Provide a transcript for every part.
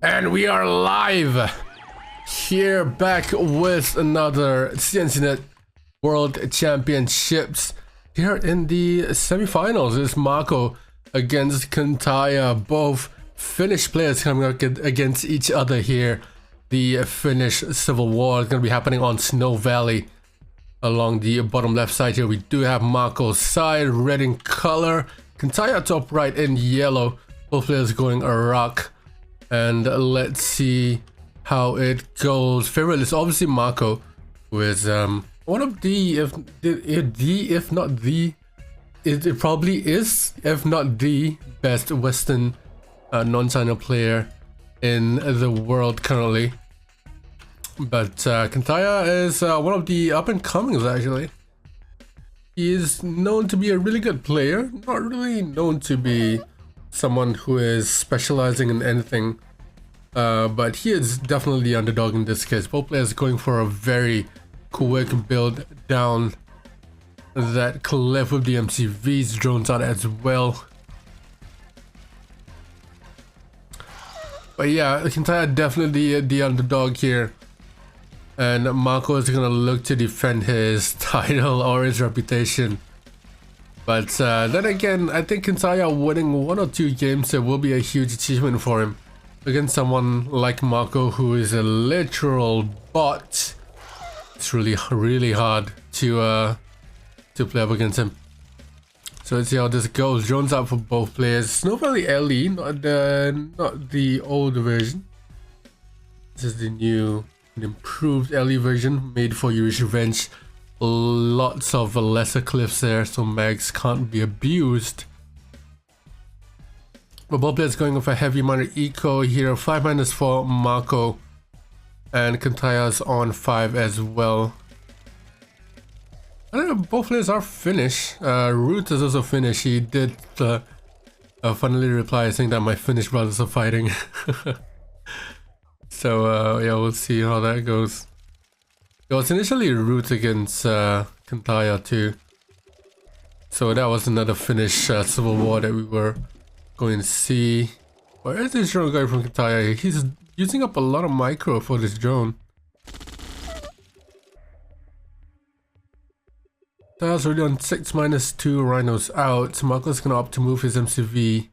And we are live here back with another CnCNet World Championships. Here in the semifinals is Marko against Kyntaja, both Finnish players coming up against each other here. The Finnish Civil War is going to be happening on Snow Valley. Along the bottom left side here, we do have Marko's side, red in color, Kyntaja top right in yellow. Both players going a rock. And let's see how it goes. Favorite is obviously Marko, who is one of the, if not the, it probably is, if not the best Western non-China player in the world currently. But Kyntaja is one of the up-and-comings actually. He is known to be a really good player, not really known to be someone who is specializing in anything, but he is definitely the underdog in this case. Both players going for a very quick build down that cliff with the MCVs, drones out as well. But yeah, Kyntaja definitely the underdog here, and Marko is gonna look to defend his title or his reputation. But then again, I think Kyntaja winning 1 or 2 games will be a huge achievement for him. Against someone like Marko, who is a literal bot, it's really hard to play up against him. So let's see how this goes. Drones out for both players. Snow Valley LE, not the old version. This is the new and improved LE version made for Yuri's Revenge. Lots of lesser cliffs there, so mags can't be abused. But both players going with a heavy minor eco here. 5- for Marko, and Kyntaja's on 5 as well. I don't know, both players are Finnish. Root is also Finnish. He did finally reply saying that my Finnish brothers are fighting. So yeah, we'll see how that goes. It was initially Root against Kyntaja too. So that was another Finnish Civil War that we were going to see. Where is this drone guy from Kyntaja? He's using up a lot of micro for this drone. Kyntaja's already on 6-2 rhinos out. Marko's gonna opt to move his MCV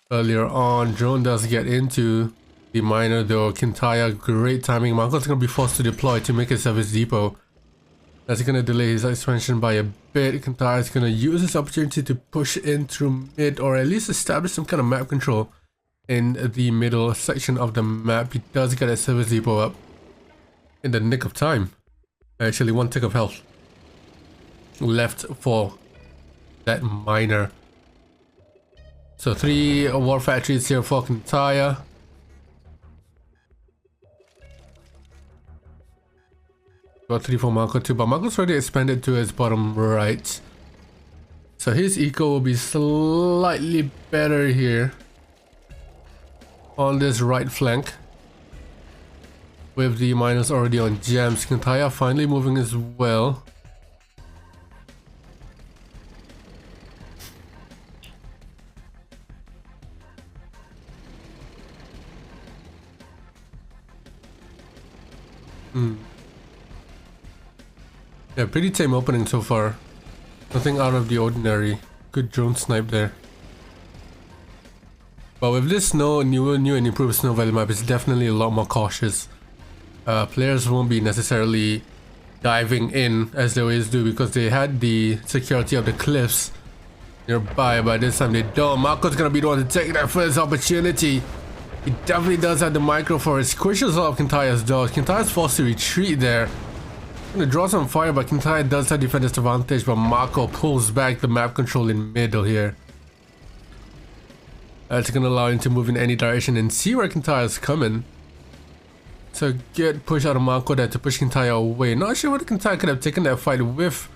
earlier on. Drone does get into the miner though. Kyntaja, great timing. Marko's gonna be forced to deploy to make a service depot. That's gonna delay his expansion by a bit. Kyntaja is gonna use this opportunity to push in through mid, or at least establish some kind of map control in the middle section of the map. He does get a service depot up in the nick of time. Actually, 1 tick of health left for that miner. So 3 war factories here for Kyntaja. Got 3 for Marko too, but Marko's already expanded to his bottom right. So his eco will be slightly better here on this right flank. With the miners already on gems. Kyntaja finally moving as well. Yeah, pretty tame opening so far. Nothing out of the ordinary. Good drone snipe there. But with this new and improved Snow Valley map, it's definitely a lot more cautious. Players won't be necessarily diving in as they always do, because they had the security of the cliffs nearby. But this time they don't. Marko's gonna be the one to take that first opportunity. He definitely does have the micro for it. Squishes off Kyntaja's dodge. Kyntaja's forced to retreat there. Gonna draw some fire, but Kyntaja does have defender's advantage, but Marko pulls back the map control in middle here. That's gonna allow him to move in any direction and see where Kyntaja is coming. So good push out of Marko there to push Kyntaja away. Not sure whether Kyntaja could have taken that fight with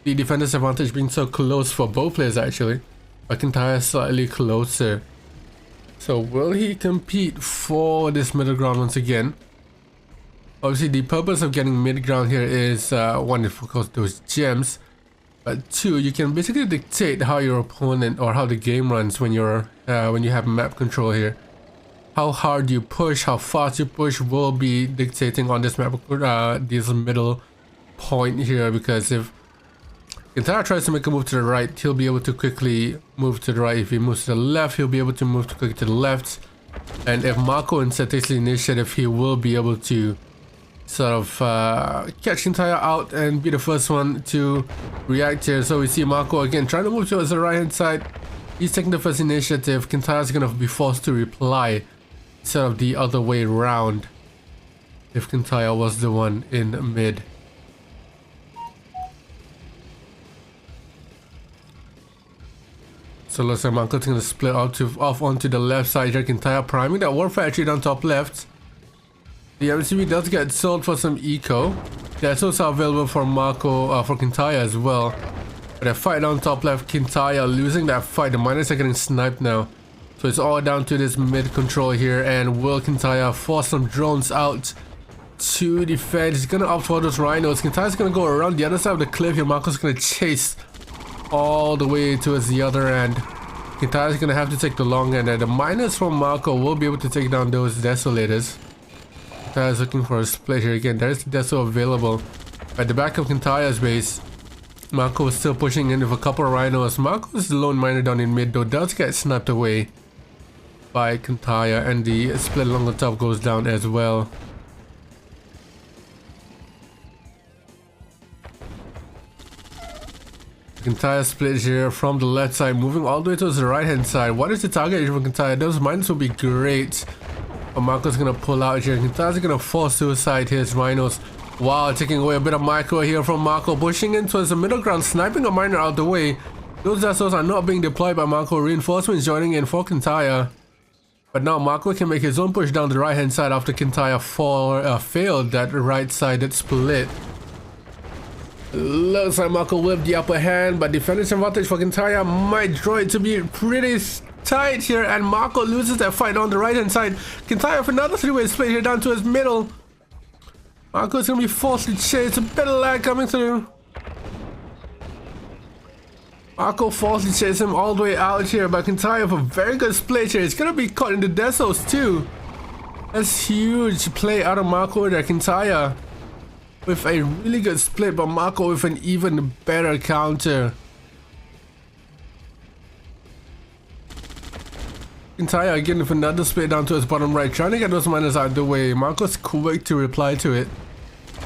the defender's advantage being so close for both players actually. But Kyntaja is slightly closer. So will he compete for this middle ground once again? Obviously, the purpose of getting mid-ground here is, one, of course, those gems. But 2, you can basically dictate how your opponent or how the game runs when you're when you have map control here. how hard you push, how fast you push will be dictating on this map, this middle point here, because if Kyntaja tries to make a move to the right, he'll be able to quickly move to the right. If he moves to the left, he'll be able to move quickly to the left. And if Marko instead takes the initiative, he will be able to sort of catch Kyntaja out and be the first one to react here. So we see Marko again trying to move towards the right hand side. He's taking the first initiative. Kyntaja's gonna be forced to reply instead of the other way around if Kyntaja was the one in mid. So looks like Marko's gonna split off onto the left side here. Kyntaja priming that war factory down top left. The MCV does get sold for some eco. The SOs are available for Marko, for Kyntaja as well. But a fight down top left, Kyntaja losing that fight. The miners are getting sniped now. So it's all down to this mid control here. And will Kyntaja force some drones out to defend? He's gonna opt for those rhinos. Kyntaja's gonna go around the other side of the cliff here. Marko's gonna chase all the way towards the other end. Kyntaja's gonna have to take the long end, and the miners from Marko will be able to take down those desolators. Kyntaja's looking for a split here again. There's deso available at the back of Kyntaja's base. Marko is still pushing in with a couple of rhinos. Marko's lone miner down in mid though does get sniped away by Kyntaja, and the split along the top goes down as well. Kyntaja split here from the left side, moving all the way towards the right hand side. What is the target here for Kyntaja? Those miners will be great. But Marko's gonna pull out here. Kyntaja's gonna force suicide his rhinos. Wow, taking away a bit of micro here from Marko, pushing in towards the middle ground, sniping a miner out the way. Those vessels are not being deployed by Marko. Reinforcements joining in for Kyntaja. But now Marko can make his own push down the right hand side after Kyntaja failed that right sided split. Looks like Marko with the upper hand, but defensive advantage for Kyntaja might draw it to be pretty tight here, and Marko loses that fight on the right hand side. Kyntaja with another three-way split here down to his middle. Marko is going to be forced to chase. A bit of lag coming through. Marko forced to chase him all the way out here, but Kyntaja with a very good split here. He's going to be caught in the desos too. That's huge play out of Marko there. Kyntaja with a really good split, but Marko with an even better counter. Kyntaja again with another split down to his bottom right, trying to get those miners out of the way. Marko's quick to reply to it.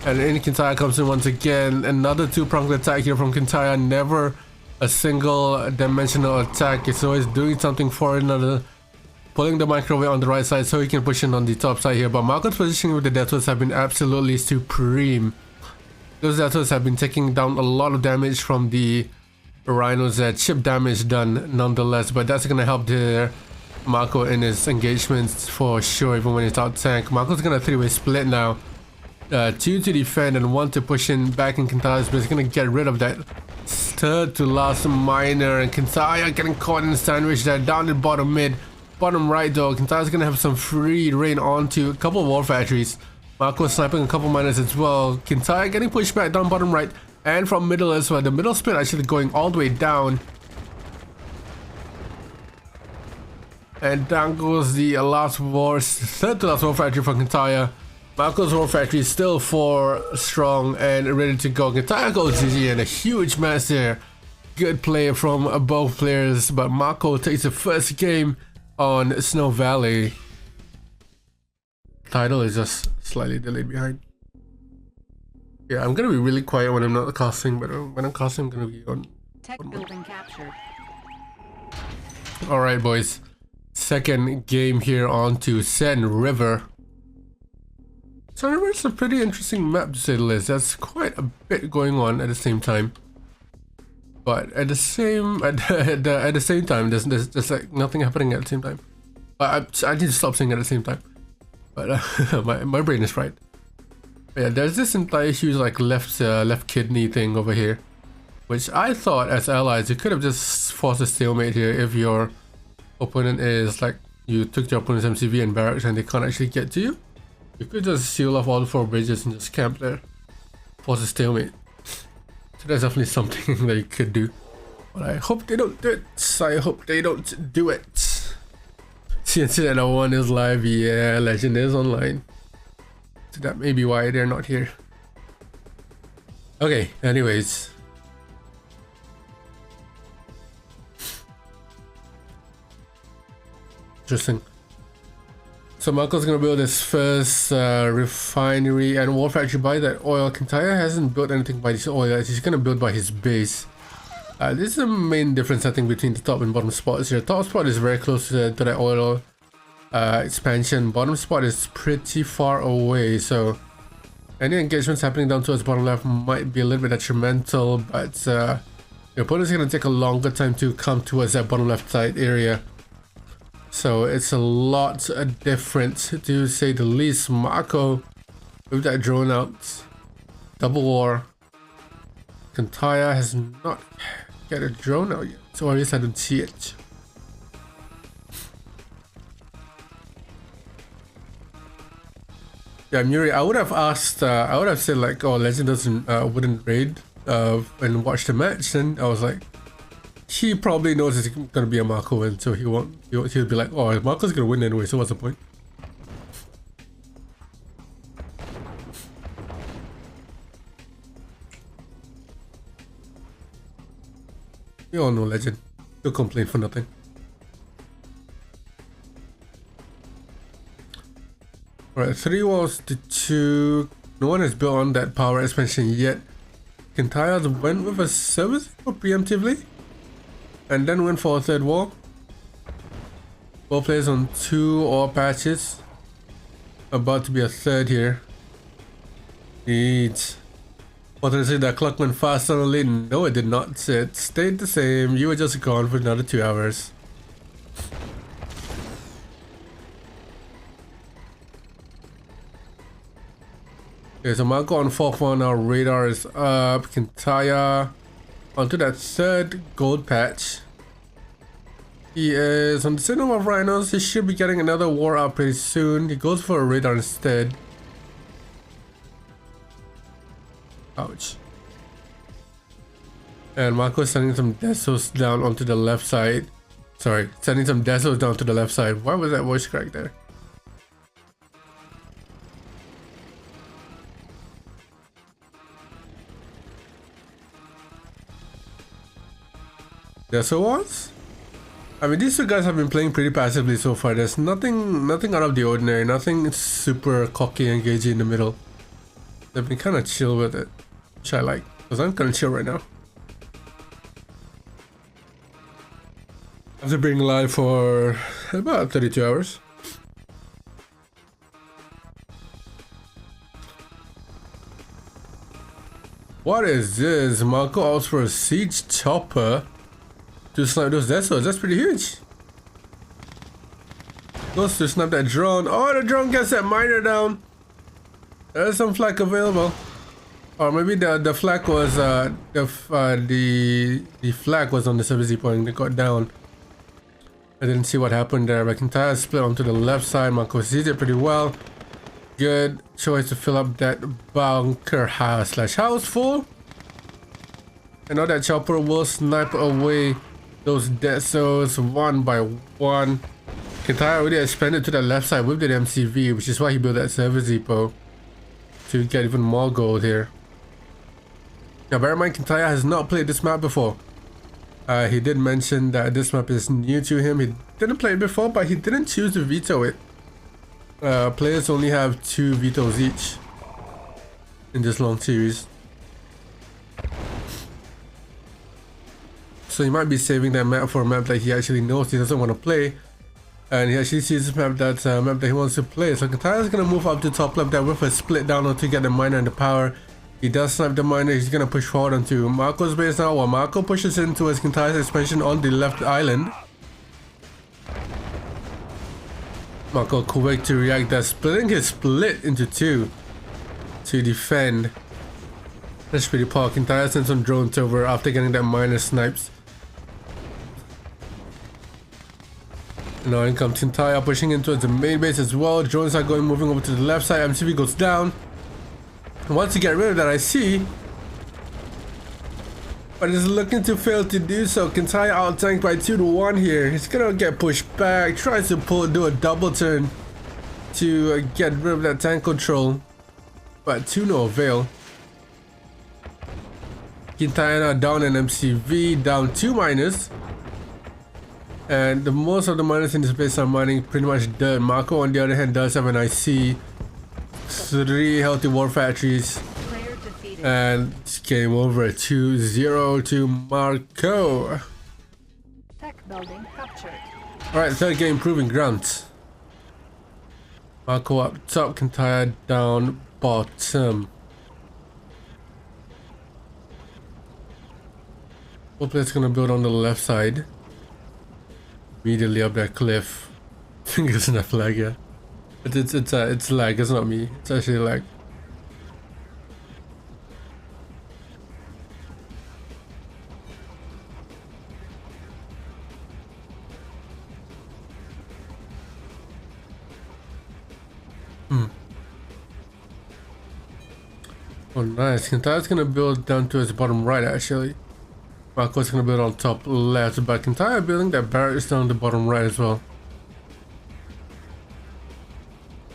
And in Kyntaja comes in once again. Another two-pronged attack here from Kyntaja. Never a single dimensional attack. It's always doing something for another. Pulling the microwave on the right side so he can push in on the top side here. But Marko's positioning with the deaths have been absolutely supreme. Those deaths have been taking down a lot of damage from the rhinos. Chip damage done nonetheless. But that's going to help the Marko in his engagements for sure, even when he's out tank. Marko's going to three-way split now. Two to defend and one to push in back in Kyntaja's, but he's going to get rid of that third to last miner. And Kyntaja getting caught in the sandwich there down in bottom mid. Bottom right though, Kyntaja's gonna have some free reign onto a couple of war factories. Marko sniping a couple miners as well. Kyntaja getting pushed back down bottom right and from middle as well. The middle split actually going all the way down. And down goes the last war, third to last war factory for Kyntaja. Marko's war factory is still 4 strong and ready to go. Kyntaja goes GG and a huge mess there. Good play from both players, but Marko takes the first game on Snow Valley. Title is just slightly delayed behind. Yeah, I'm gonna be really quiet when I'm not casting, but when I'm casting, I'm gonna be on. Tech building captured. All right, boys. Second game here on to Sen River. Sen River is a pretty interesting map to say the least. There's quite a bit going on at the same time. But at the same time, there's like nothing happening at the same time. I need to stop saying at the same time. But my brain is fried. But yeah, there's this entire huge like left kidney thing over here, which I thought as allies you could have just forced a stalemate here if your opponent is like you took your opponent's MCV and barracks and they can't actually get to you. You could just seal off all the 4 bridges and just camp there, force a stalemate. So that's definitely something that you could do. But I hope they don't do it. I hope they don't do it. CnCNet 1 is live. Yeah, Legend is online. So that may be why they're not here. Okay, anyways. Interesting. So Marko's gonna build his first refinery and war factory by that oil. Kyntaja hasn't built anything by this oil. He's gonna build by his base. This is the main difference I think between the top and bottom spots here. Top spot is very close to that oil expansion. Bottom spot is pretty far away, so any engagements happening down towards bottom left might be a little bit detrimental, but your opponent's gonna take a longer time to come towards that bottom left side area. So it's a lot different to say the least. Marko with that drone out. Double war. Kyntaja has not got a drone out yet, so at least I don't see it. Yeah, Muri, I would have asked, I would have said like, oh, Legend doesn't, wouldn't raid and watch the match, and I was like, he probably knows it's gonna be a Marko win, so he'll be like, oh, Marko's gonna win anyway, so what's the point? We all know Legend. He'll complain for nothing. Alright, 3 walls to 2. No one has built on that power expansion yet. Kyntaja went with a service preemptively and then went for a 3rd wall. Both players on 2 ore patches. About to be a 3rd here. Neat. Wanted to say that clock went fast suddenly. No, it did not. It stayed the same. You were just gone for another 2 hours. Okay, so Marko on 4th one. Our radar is up. Kyntaja onto that 3rd gold patch. He is on the signal of rhinos. He should be getting another war up pretty soon. He goes for a radar instead. Ouch. And Marko is sending some desos down onto the left side. Sorry, sending some desos down to the left side. Why was that voice crack there? Deso was? I mean, these two guys have been playing pretty passively so far. There's nothing out of the ordinary, nothing super cocky and engaging in the middle. They've been kind of chill with it, which I like, because I'm kind of chill right now. After being live for about 32 hours. What is this? Marko asks for a siege chopper to snipe those desos. That's pretty huge. Goes to snipe that drone. Oh, the drone gets that miner down. There's some flak available. Or maybe the flak was the flak was on the service depot and it got down. I didn't see what happened there. But Kyntaja split onto the left side. Marko sees it pretty well. Good choice to fill up that bunker house full. And now that chopper will snipe away those desos one by one. Kyntaja already expanded to the left side with the MCV, which is why he built that service depot to get even more gold here. Now bear in mind, Kyntaja has not played this map before. He did mention that this map is new to him. He didn't play it before, but he didn't choose to veto it. Players only have 2 vetoes each in this long series. So he might be saving that map for a map that he actually knows he doesn't want to play. And he actually sees this map that's a map that he wants to play. So Kyntaja is going to move up to top left there with a split down to get the miner and the power. He does snipe the miner. He's going to push forward onto Marko's base now, while Marko pushes in towards Kyntaja's expansion on the left island. Marko quick to react there, splitting his split into 2 to defend. That's pretty poor. Kyntaja sends some drones over after getting that miner snipes. Now in comes Kyntaja pushing in towards the main base as well. Drones are moving over to the left side. MCV goes down. And once you get rid of that, I see but is looking to fail to do so. Kyntaja out tanked by 2-1 here. He's gonna get pushed back, tries to do a double turn to get rid of that tank control, but to no avail. Kyntaja down an MCV, down 2 miners. And the most of the miners in this base are mining pretty much dirt. Marko on the other hand does have an IC, 3 healthy war factories, and it's game over. 2-0 to Marko. Tech building captured. Alright, third game proving ground. Marko up top, Kyntaja down bottom. Hopefully it's gonna build on the left side. Immediately up that cliff. I think it's enough lag, yeah. But it's lag, it's not me. It's actually lag. Oh nice, Kyntaja's gonna build down to his bottom right actually. Marko's gonna build on top left, but Kyntaja building that barracks down the bottom right as well.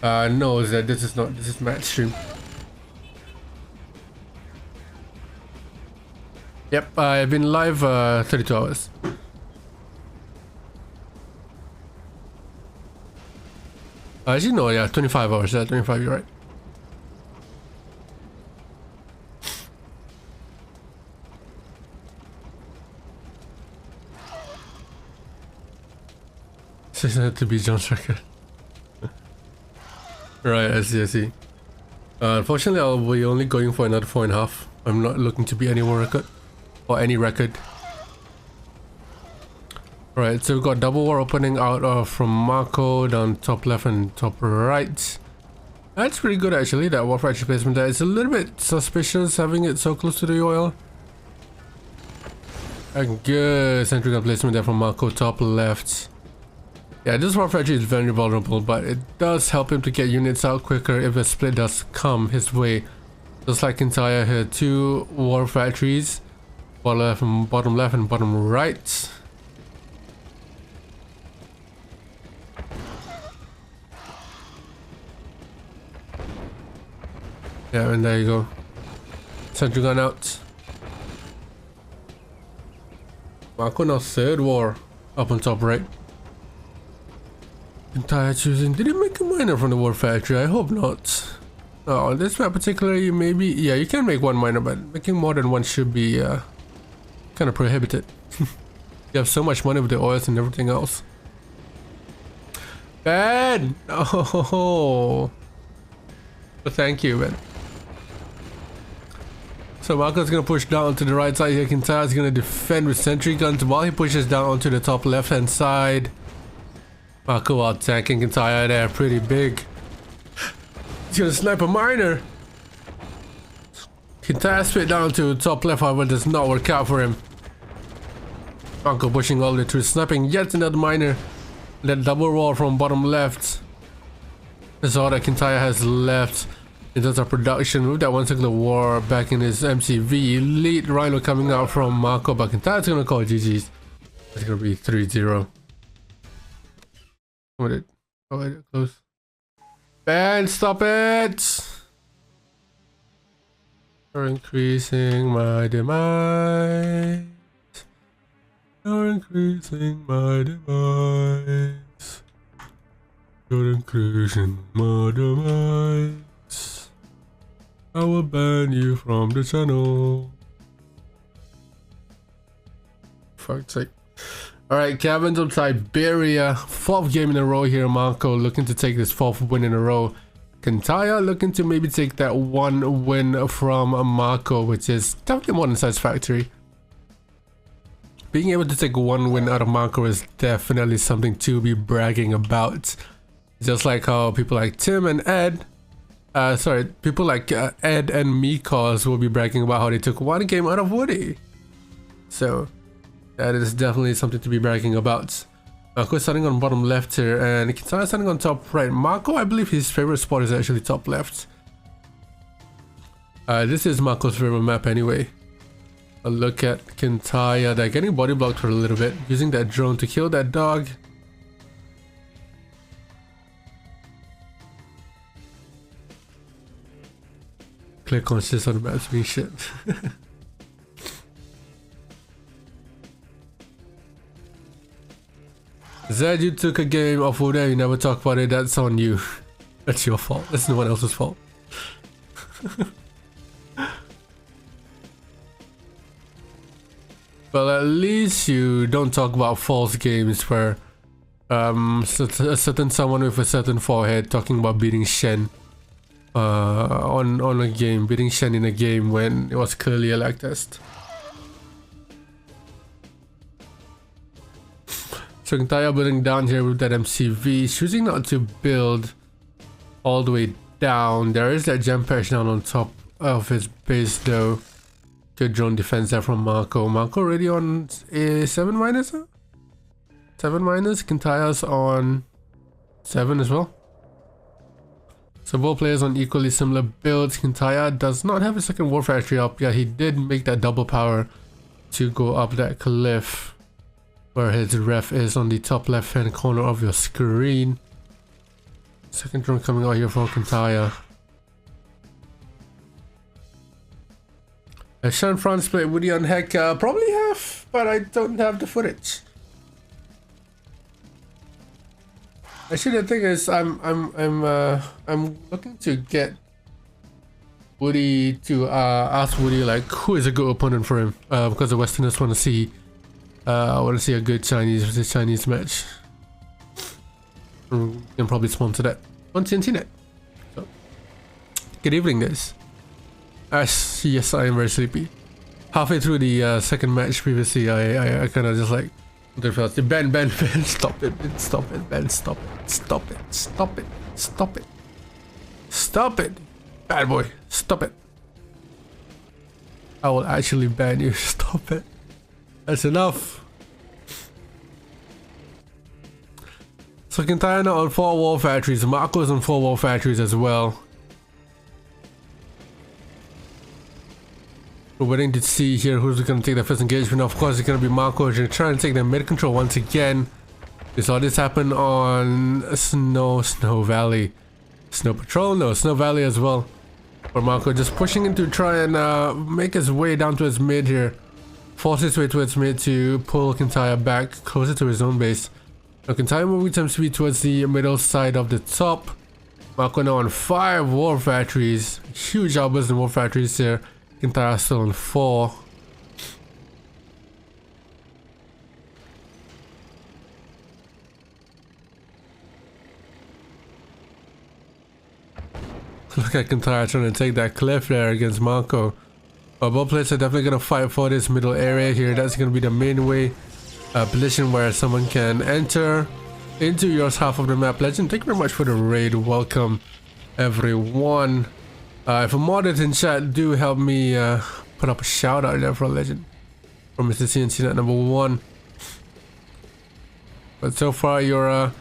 No, Zed, this is match stream. Yep, I've been live 32 hours. As you know, yeah, 25 hours, yeah, 25, you're right. To be John's record. Right, I see. Unfortunately, I'll be only going for another 4.5. I'm not looking to beat any more record. Or any record. Right, so we've got double war opening out from Marko down top left and top right. That's pretty good actually, that war factory placement there. It's a little bit suspicious having it so close to the oil. A good centric placement there from Marko top left. Yeah, this war factory is very vulnerable, but it does help him to get units out quicker if a split does come his way. Just like Kyntaja here, 2 war factories, bottom left and bottom right. Yeah, and there you go. Sentry gun out. Marko now 3rd war up on top right. Kyntaja choosing. Did he make a miner from the war factory? I hope not. Oh, on this map particularly, maybe. Yeah, you can make 1 miner, but making more than 1 should be kind of prohibited. You have so much money with the oils and everything else. Ben! Oh, thank you, Ben. So Marko's gonna push down to the right side here. Kyntaja's gonna defend with sentry guns while he pushes down onto the top left hand side. Marko out tanking Kyntaja there, pretty big. He's gonna snipe a miner. Kyntaja spit down to top left, however, does not work out for him. Marko pushing all the way through, sniping yet another miner. That double wall from bottom left. That's all that Kyntaja has left in terms of production. With that one circular war back in his MCV. Elite Rhino coming out from Marko, but Kyntaja's gonna call GG's. It's gonna be 3-0. What it? Oh, wait, close. Ben, stop it! You're increasing my demise. You're increasing my demise. You're increasing my demise. I will ban you from the channel. Fuck's sake. Alright, Kevin's of Siberia. 4th game in a row here. Marko looking to take this 4th win in a row. Kyntaja looking to maybe take that 1 win from Marko, which is definitely more than satisfactory. Being able to take 1 win out of Marko is definitely something to be bragging about. Just like how people like Tim and Ed, people like Ed and Mikos will be bragging about how they took 1 game out of Woody. So that is definitely something to be bragging about. Marko is starting on bottom left here, and Kyntaja starting on top right. Marko, I believe his favorite spot is actually top left. This is Marko's favorite map anyway. A look at Kyntaja. They're getting body blocked for a little bit, using that drone to kill that dog. Clear conscious on the maps being shit. Zed, you took a game off of there, you never talk about it, that's on you. That's your fault, that's no one else's fault. Well, at least you don't talk about false games where a certain someone with a certain forehead talking about beating Shen on a game, beating Shen in a game when it was clearly a lag test. So Kyntaja building down here with that MCV, choosing not to build all the way down. There is that gem patch down on top of his base though. Good drone defense there from Marko. Marko already on a 7 minus? 7 minus. Kyntaja's on 7 as well. So both players on equally similar builds. Kyntaja does not have a second war factory up yet. He did make that double power to go up that cliff where his ref is on the top left hand corner of your screen. Second drone coming out here for Kyntaja. Shan France play Woody on Heck, probably have, but I don't have the footage. Actually, the thing is, I'm looking to get Woody to ask Woody like who is a good opponent for him, because the Westerners want to see, a good Chinese match. We can probably sponsor that on CnCNet. So, good evening, guys. Yes, I am very sleepy. Halfway through the second match previously, I kind of just like, Ben, stop it, Ben, stop it, bad boy, stop it. I will actually ban you, stop it. That's enough. So Kyntaja on 4 wall factories, Marko's on 4 wall factories as well. We're waiting to see here who's going to take the first engagement. Of course, it's going to be Marko. They're trying to take the mid control once again. We saw this happen on Snow Valley. Snow Patrol? No, Snow Valley as well. Where Marko just pushing in to try and make his way down to his mid here. Force his way towards mid to pull Kyntaja back closer to his own base. Now Kyntaja moving time speed towards the middle side of the top. Marko now on 5 war factories. Huge outbursts in war factories here. Kyntaja still on 4. Look at Kyntaja trying to take that cliff there against Marko. But both players are definitely going to fight for this middle area here. That's going to be the main way position where someone can enter into your half of the map. Legend, thank you very much for the raid. Welcome everyone. If a modded in chat, do help me put up a shout out there for a legend from Mr. CnCNet number 1. But so far you're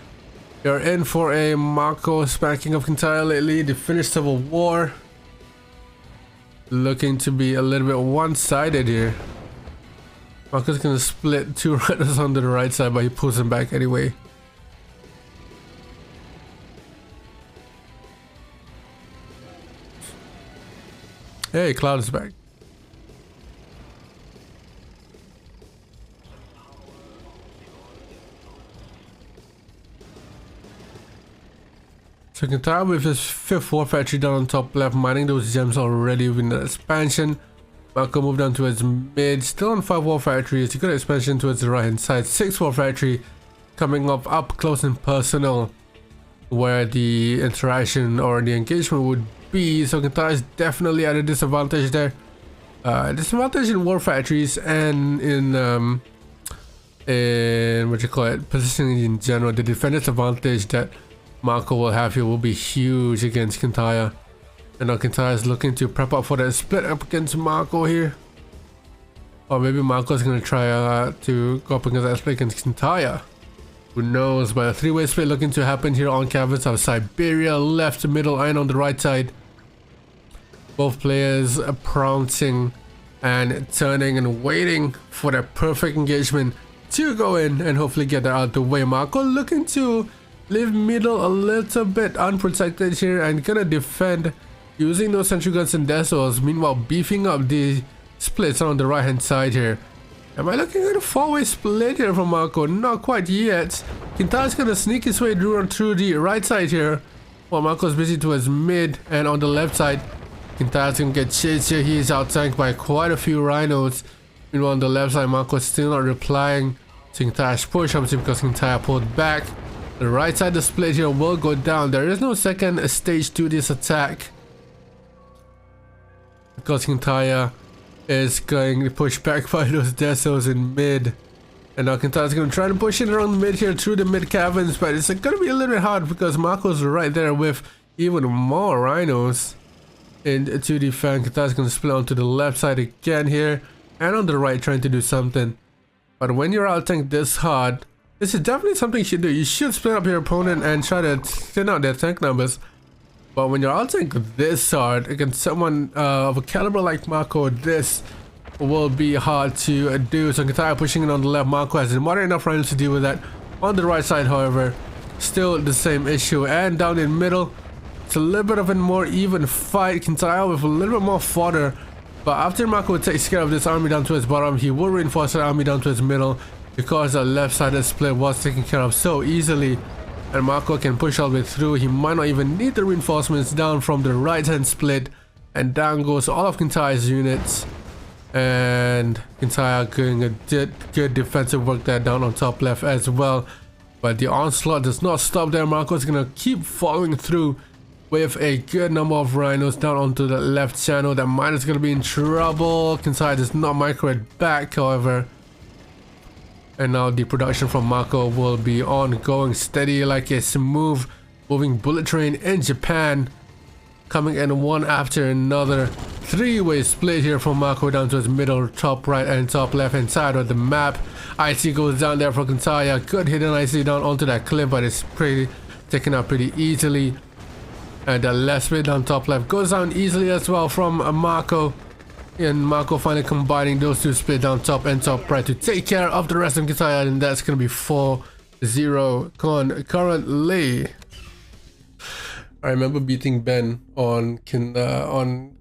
in for a Marko spanking of Kyntaja lately. The Finnish Civil War looking to be a little bit one-sided here. Marko's gonna split 2 riders on the right side, but he pulls them back anyway. Hey, Cloud is back. So Kyntaja with his 5th war factory down on top left, mining those gems already with the expansion. Marko moved down towards mid, still on 5 war factories. He got expansion towards the right hand side. 6th war factory coming up close and personal, where the interaction or the engagement would be. So Kyntaja is definitely at a disadvantage there. Disadvantage in war factories and in what you call it, positioning in general. The defender's advantage that Marko will have here will be huge against Kyntaja. And now Kyntaja is looking to prep up for that split up against Marko here. Or maybe Marko is going to try to go up against that split against Kyntaja. Who knows? But a 3-way split looking to happen here on canvas of Siberia. Left to middle, iron on the right side. Both players pouncing and turning and waiting for that perfect engagement to go in and hopefully get that out of the way. Marko looking to leave middle a little bit unprotected here and gonna defend using those sentry guns and Desos, meanwhile beefing up the splits on the right hand side here. Am I looking at a 4-way split here from Marko? Not quite yet. Kyntaja's gonna sneak his way through the right side here while Marko's busy towards mid, and on the left side Kyntaja's gonna get chased here. He is out-tanked by quite a few rhinos. Meanwhile on the left side Marko's still not replying to Kyntaja's push, obviously because Kyntaja pulled back. The right side the split here will go down. There is no second stage to this attack because Kyntaja is going to push back by those Desos in mid. And now Kyntaja's going to try to push in around mid here through the mid caverns, but it's going to be a little bit hard because Marko's right there with even more rhinos into defend. Kyntaja's going to split onto the left side again here and on the right trying to do something. But when you're out tanked this hard, this is definitely something you should do. You should split up your opponent and try to thin out their tank numbers. But when you're out tanked this hard against someone of a caliber like Marko, this will be hard to do. So Kyntaja pushing in on the left. Marko has more than enough rhinos to deal with that. On the right side, however, still the same issue. And down in middle, it's a little bit of a more even fight. Kyntaja with a little bit more fodder. But after Marko takes care of this army down to his bottom, he will reinforce the army down to his middle because the left sided split was taken care of so easily. And Marko can push all the way through. He might not even need the reinforcements down from the right hand split. And down goes all of Kyntaja's units. And Kyntaja doing a good defensive work there down on top left as well. But the onslaught does not stop there. Marko's gonna keep following through with a good number of rhinos down onto the left channel. That mine is gonna be in trouble. Kyntaja does not micro it back, however. And now the production from Marko will be ongoing, steady like a smooth moving bullet train in Japan. Coming in one after another. 3-way split here from Marko down to his middle, top right and top left hand side of the map. IC goes down there for Kyntaja. Good hidden IC down onto that cliff, but it's pretty taken out pretty easily. And the left split down top left goes down easily as well from Marko. And Marko finally combining those two split down top and top right to take care of the rest of Kyntaja, and that's gonna be 4-0 concurrently. I remember beating Ben on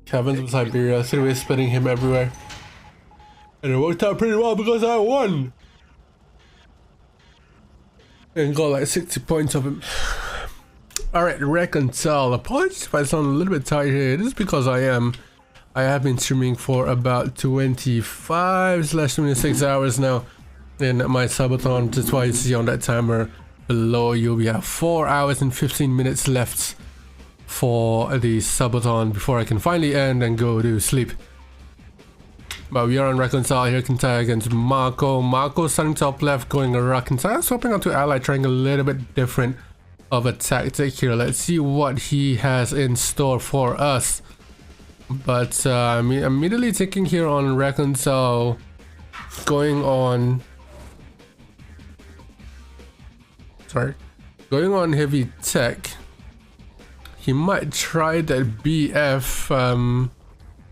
Caverns of Siberia, 3-way splitting him everywhere. And it worked out pretty well because I won! And got like 60 points of him. Alright, Reconcile. Apologies if I sound a little bit tired here. This is because I have been streaming for about 25/26 hours now in my subathon. That's why you see on that timer below you we have 4 hours and 15 minutes left for the subathon before I can finally end and go to sleep. But we are on Reconcile here. Kyntaja against Marko. Marko starting top left, going around. Kyntaja swapping onto ally, trying a little bit different of a tactic here. Let's see what he has in store for us. But I'm immediately taking here on Reconcile, going on heavy tech. He might try that BF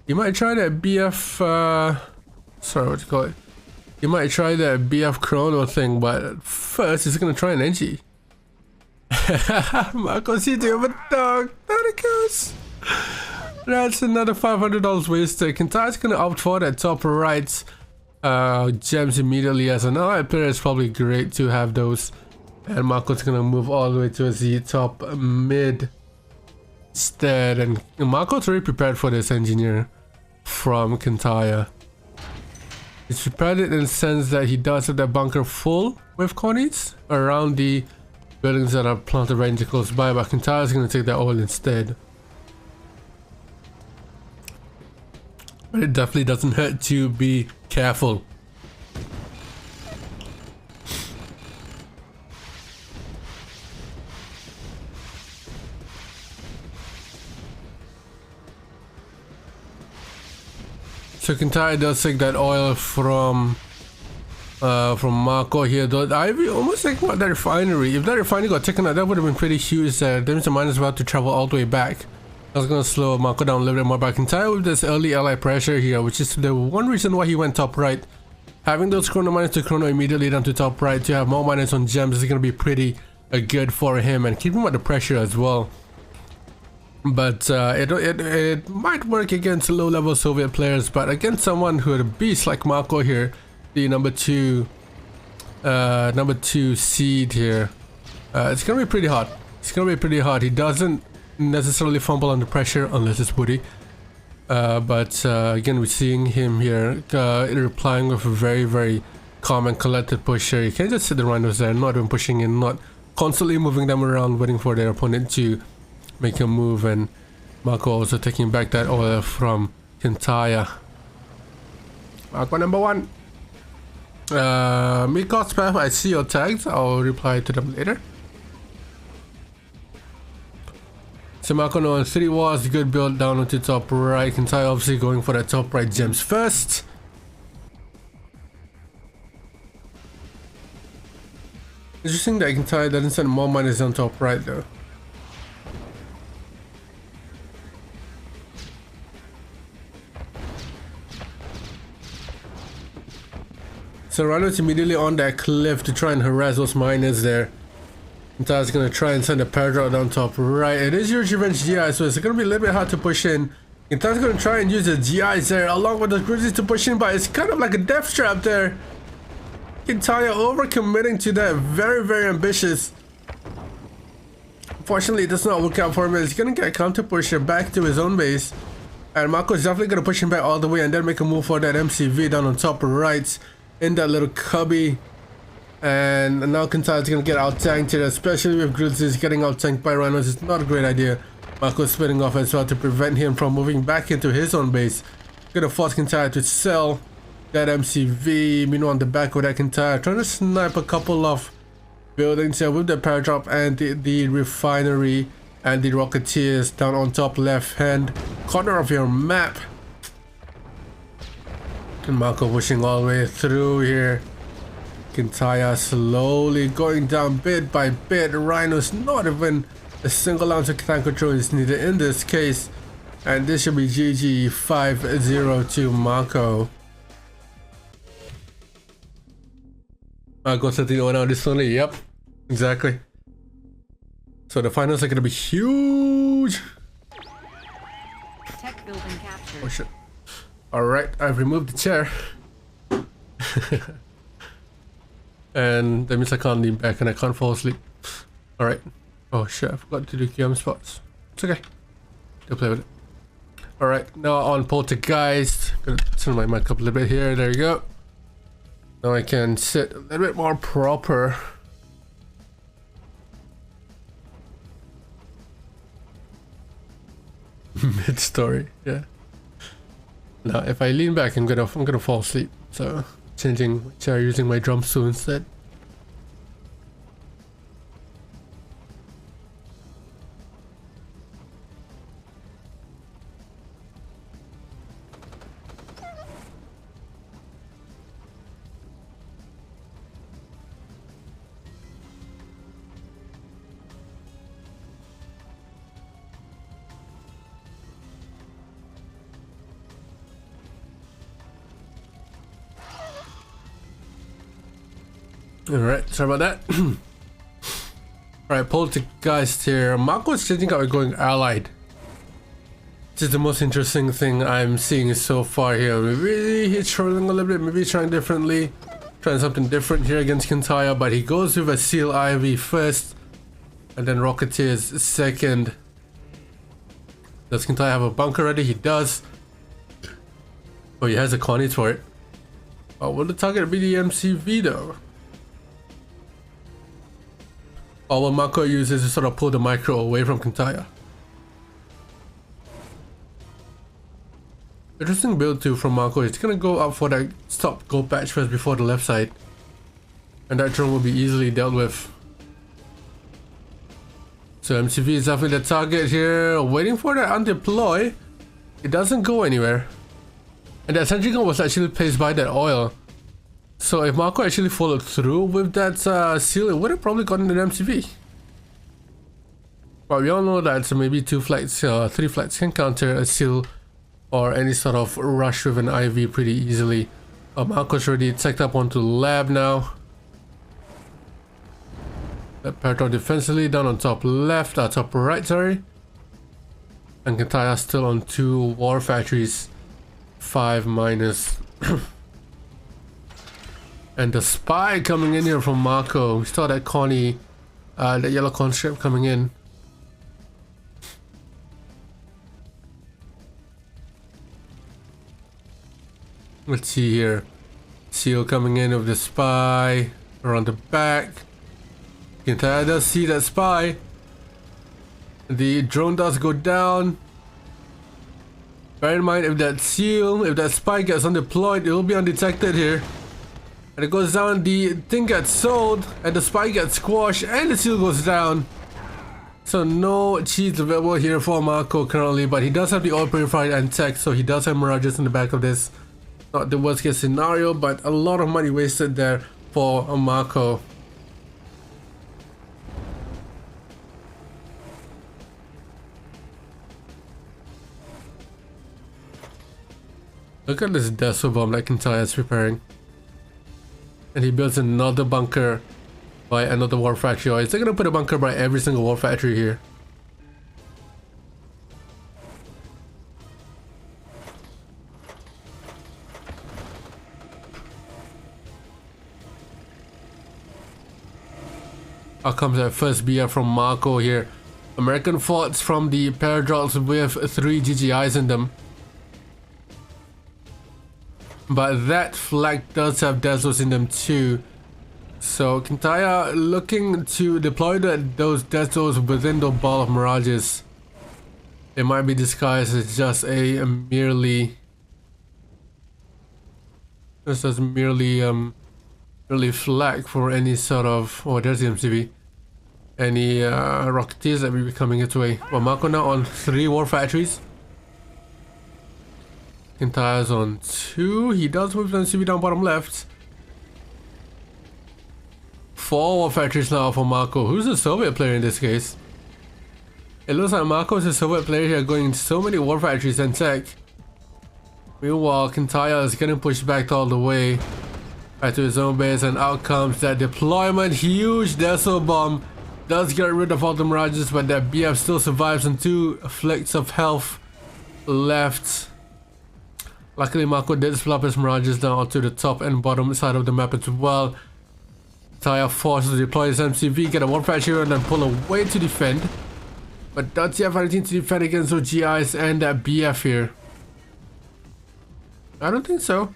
he might try that BF chrono thing, but first he's gonna try an NG. Marko's hitting with dog. There it goes. That's another $500 wasted. Kyntaja's gonna opt for that top right gems immediately, as an ally player is probably great to have those. And Marko's gonna move all the way to the top mid instead. And Marko's already prepared for this engineer from Kyntaja. He's prepared it in the sense that he does have that bunker full with Connies around the buildings that are planted range close by, but Kyntaja's gonna take that all instead. But it definitely doesn't hurt to be careful. So Kyntaja does take that oil from Marko here, though. I almost think about that refinery. If that refinery got taken out, that would have been pretty huge. That means the mine is about to travel all the way back That's gonna slow Marko down a little bit more, but I can tell with this early ally pressure here, which is the one reason why he went top right. Having those chrono miners to chrono immediately down to top right to have more miners on gems is gonna be pretty good for him and keep him under pressure as well. But it might work against low-level Soviet players, but against someone who had a beast like Marko here, the number two seed here, it's gonna be pretty hard. It's gonna be pretty hard. He doesn't necessarily fumble under pressure unless it's Woody. But again, we're seeing him here replying with a very, very calm and collected push here. You can't just sit the rhinos there, not even pushing in, not constantly moving them around, waiting for their opponent to make a move. And Marko also taking back that oil from Kyntaja. Marko number 1. Mikos Path, I see your tags. I'll reply to them later. So Marko on 3 walls, good build down onto top right. Kyntaja obviously going for that top right gems first. Interesting that Kyntaja doesn't send more miners on top right though. So Rhino's immediately on that cliff to try and harass those miners there. Kyntaja's gonna try and send a paradraw down top right. It is your revenge GI, so it's gonna be a little bit hard to push in. Kyntaja's gonna try and use the GIs there along with the Grizzlies to push in, but it's kind of like a death trap there. Kyntaja overcommitting to that. Very, very ambitious. Unfortunately, it does not work out for him. He's gonna get counter pusher back to his own base. And Marko's definitely gonna push him back all the way and then make a move for that MCV down on top right in that little cubby. And now Kyntaja's gonna get out tanked here, especially with Grizzlies getting out tanked by Rhinos. It's not a great idea. Marko's spinning off as well to prevent him from moving back into his own base. Gonna force Kyntaja to sell that MCV. Meanwhile, on the back of that Kyntaja trying to snipe a couple of buildings here with the paradrop and the refinery and the Rocketeers down on top left hand corner of your map. And Marko pushing all the way through here. Kyntaja slowly going down bit by bit. Rhinos, not even a single ounce of tank control is needed in this case. And this should be GG 5-0 to Marko. Marko setting 0 this only, yep, exactly. So the finals are gonna be huge. Tech building captured. Oh shit. Alright, I've removed the chair. And that means I can't lean back and I can't fall asleep. Alright. Oh shit, I forgot to do QM spots. It's okay. They'll play with it. Alright, now on Poltergeist. Gonna turn my mic up a little bit here. There you go. Now I can sit a little bit more proper. Mid-story, yeah. Now if I lean back I'm gonna fall asleep. So changing my chair, using my drum stool instead. Alright, sorry about that. Alright, Poltergeist here. Marko is changing out and going allied. This is the most interesting thing I'm seeing so far here. Maybe he's struggling a little bit, maybe he's trying differently. Trying something different here against Kyntaja, but he goes with a Seal Ivy first. And then Rocketeers second. Does Kyntaja have a bunker ready? He does. Oh, he has a Connie for it. Oh, will the target be the MCV though? Or what Marko uses to sort of pull the micro away from Kyntaja. Interesting build too from Marko. It's gonna go up for that stop go patch first before the left side. And that drone will be easily dealt with. So MCV is definitely the target here. Waiting for that undeploy. It doesn't go anywhere. And that sentry gun was actually placed by that oil. So if Marko actually followed through with that seal, it would have probably gotten an MCV. But we all know that so maybe 2 flags, 3 flags can counter a seal or any sort of rush with an IV pretty easily. Marko's already checked up onto lab now. That Parator defensively down on top left, top right, sorry. And Kyntaja still on 2 war factories, 5 minus. And the spy coming in here from Marko. We saw that Connie, the yellow conscript coming in. Let's see here. Seal coming in with the spy around the back. Kyntaja does see that spy. The drone does go down. Bear in mind, if that seal, if that spy gets undeployed, it will be undetected here. And it goes down, the thing gets sold, and the spy gets squashed, and the seal goes down. So no cheats available here for Marko currently, but he does have the oil purifier and tech, so he does have mirages in the back of this. Not the worst case scenario, but a lot of money wasted there for Marko. Look at this Deso bomb that Kyntaja is preparing. And he builds another bunker by another war factory. Or is he gonna put a bunker by every single war factory here? Out comes that first BF from Marko here. American forts from the Paradrops with 3 GGIs in them. But that flag does have Desos in them too. So Kyntaja looking to deploy those Desos within the ball of mirages. It might be disguised as just a merely flag for any sort of, oh, there's the MCV, any rocketeers that will be coming its way. Well, Marko now on 3 war factories. Kyntaja's on 2. He does move the MCV down bottom left. 4 war factories now for Marko. Who's a Soviet player in this case? It looks like Marko is a Soviet player here, going so many war factories and tech. Meanwhile, Kyntaja is getting pushed back all the way back to his own base, and out comes that deployment. Huge Deso bomb does get rid of all the mirages, but that BF still survives on 2 flicks of health left. Luckily, Marko did flop his mirages down onto the top and bottom side of the map as well. Kyntaja forces to deploy his MCV, get a war factory and then pull away to defend. But does he have anything to defend against those GIs and that BF here? I don't think so.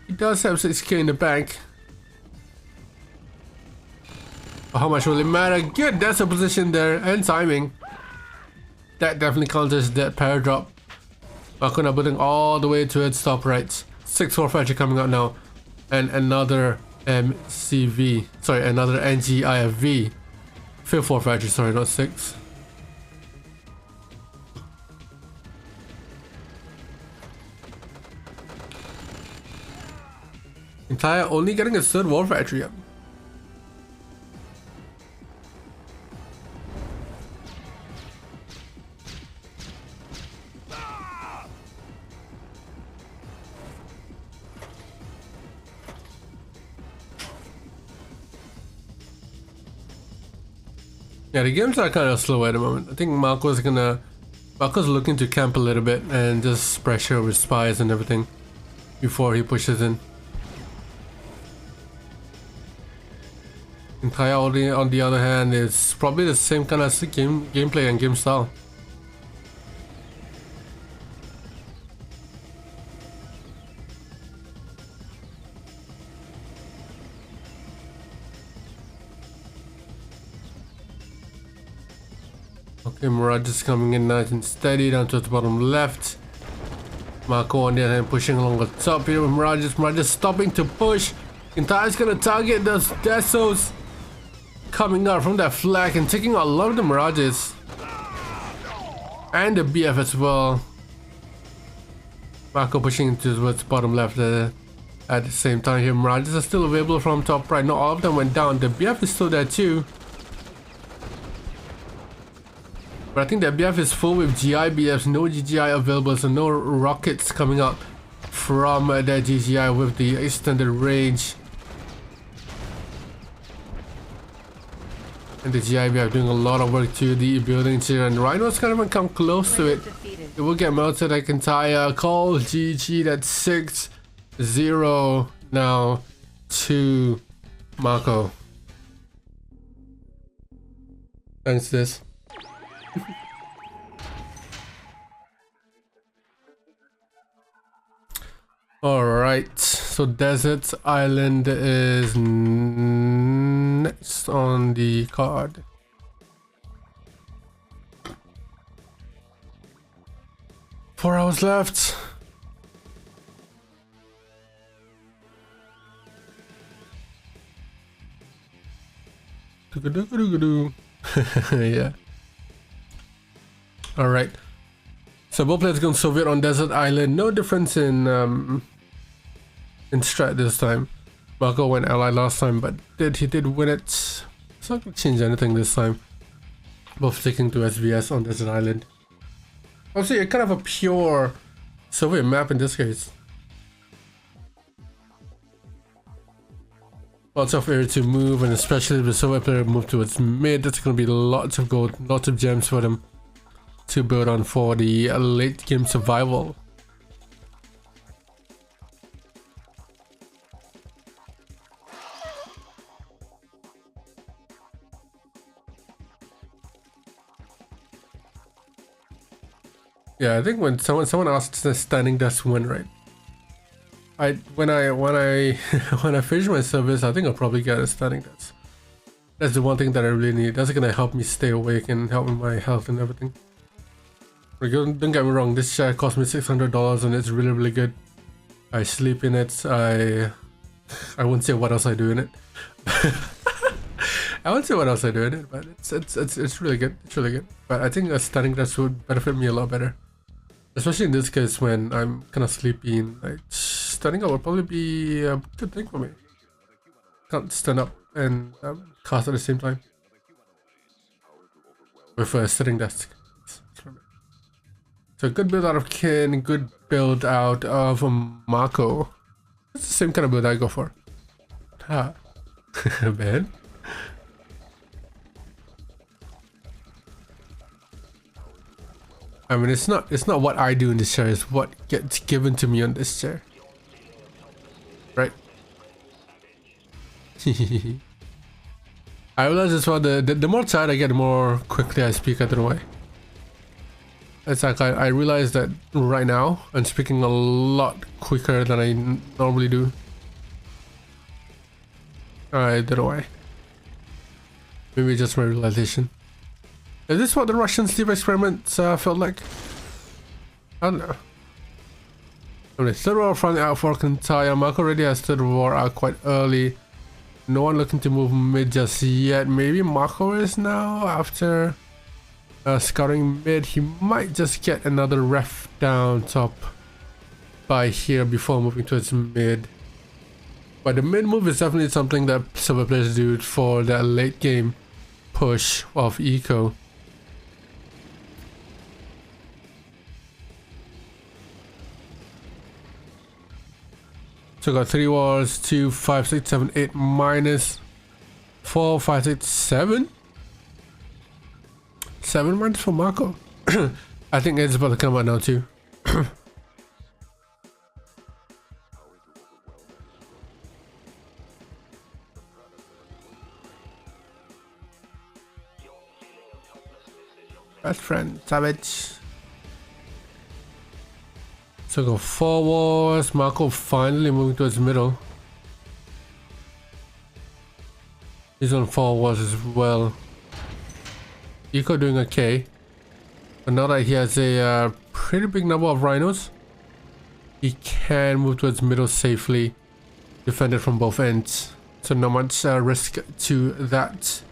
He does have 6k in the bank. But how much will it matter? Good, that's a position there and timing. That definitely counters that paradrop. Marko now building all the way to its top right. 6 war factory coming out now. And another MCV. Sorry, another NGIFV. 5th war factory, sorry, not 6. Kyntaja only getting a 3rd war factory up. Yeah, the games are kind of slow at the moment. I think Marko's looking to camp a little bit and just pressure with spies and everything before he pushes in. Kyntaja on the other hand is probably the same kind of gameplay and game style. Okay, Mirage is coming in nice and steady down to the bottom left. Marko on the other hand pushing along the top here with Mirage stopping to push. Kyntaja's gonna target those Desos coming out from that flag and taking out a lot of the Mirages. And the BF as well. Marko pushing towards bottom left at the same time here. Mirages are still available from top right. Not all of them went down. The BF is still there too. But I think the BF is full with GI-BFs, no GGI available, so no rockets coming out from that GGI with the extended range. And the GI-BF doing a lot of work to the buildings here, and Rhinos can't even come close to it. It will get melted like Kyntaja. Call GG, that's 6-0 now to Marko. Thanks this. Alright, so Desert Island is next on the card. Four hours left. Yeah. Alright. So both players going Soviet on Desert Island. No difference in strat this time. Marko went Ally last time, but he did win it. It's not gonna change anything this time. Both sticking to SVS on Desert Island. Obviously, kind of a pure Soviet map in this case. Lots of area to move, and especially if the Soviet player move towards mid, that's going to be lots of gold, lots of gems for them to build on for the late game survival. Yeah, I think when someone asks the standing desk win, right? When I finish my service, I think I'll probably get a standing desk. That's the one thing that I really need. That's gonna help me stay awake and help with my health and everything. Like, don't get me wrong, this chair cost me $600 and it's really, really good. I sleep in it. I wouldn't say what else I do in it. I won't say what else I do in it, but it's really good. It's really good. But I think a standing desk would benefit me a lot better. Especially in this case when I'm kind of sleepy, and like standing up would probably be a good thing for me. Can't stand up and cast at the same time with a sitting desk. So good build out of Kin, good build out of Marko. It's the same kind of build I go for. Ha, man. I mean, it's not what I do in this chair, it's what gets given to me on this chair. Right? I realize as well, the more tired I get, the more quickly I speak. I don't know why. It's like I realize that right now I'm speaking a lot quicker than I normally do. I don't know why. Maybe just my realization. Is this what the Russian sleep experiments felt like? I don't know. Anyway, third war front out for Kyntaja. Marko already has third war out quite early. No one looking to move mid just yet. Maybe Marko is now after scouting mid. He might just get another ref down top by here before moving towards mid. But the mid move is definitely something that silver players do for that late game push of eco. So got 3 wars, 2, 5, 6, 7, 8 minus 4, 5, 6, 7. 7 minus for Marko. I think it's about to come out now too. Best friend, savage. So go 4 wars. Marko finally moving towards middle. He's on 4 wars as well. Eco doing okay. But now that he has a pretty big number of rhinos, he can move towards middle safely. Defend it from both ends. So not much risk to that.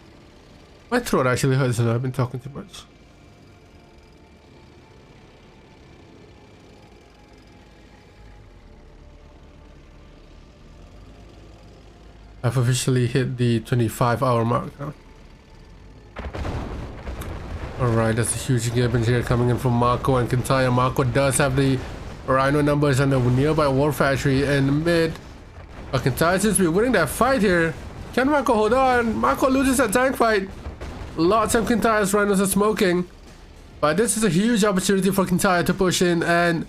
My throat actually hurts and I've been talking too much. I've officially hit the 25-hour mark now. Alright, that's a huge engagement here coming in from Marko and Kyntaja. Marko does have the Rhino numbers on the nearby war factory in mid. But Kyntaja seems to be winning that fight here. Can Marko hold on? Marko loses that tank fight. Lots of Kyntaja's Rhinos are smoking. But this is a huge opportunity for Kyntaja to push in and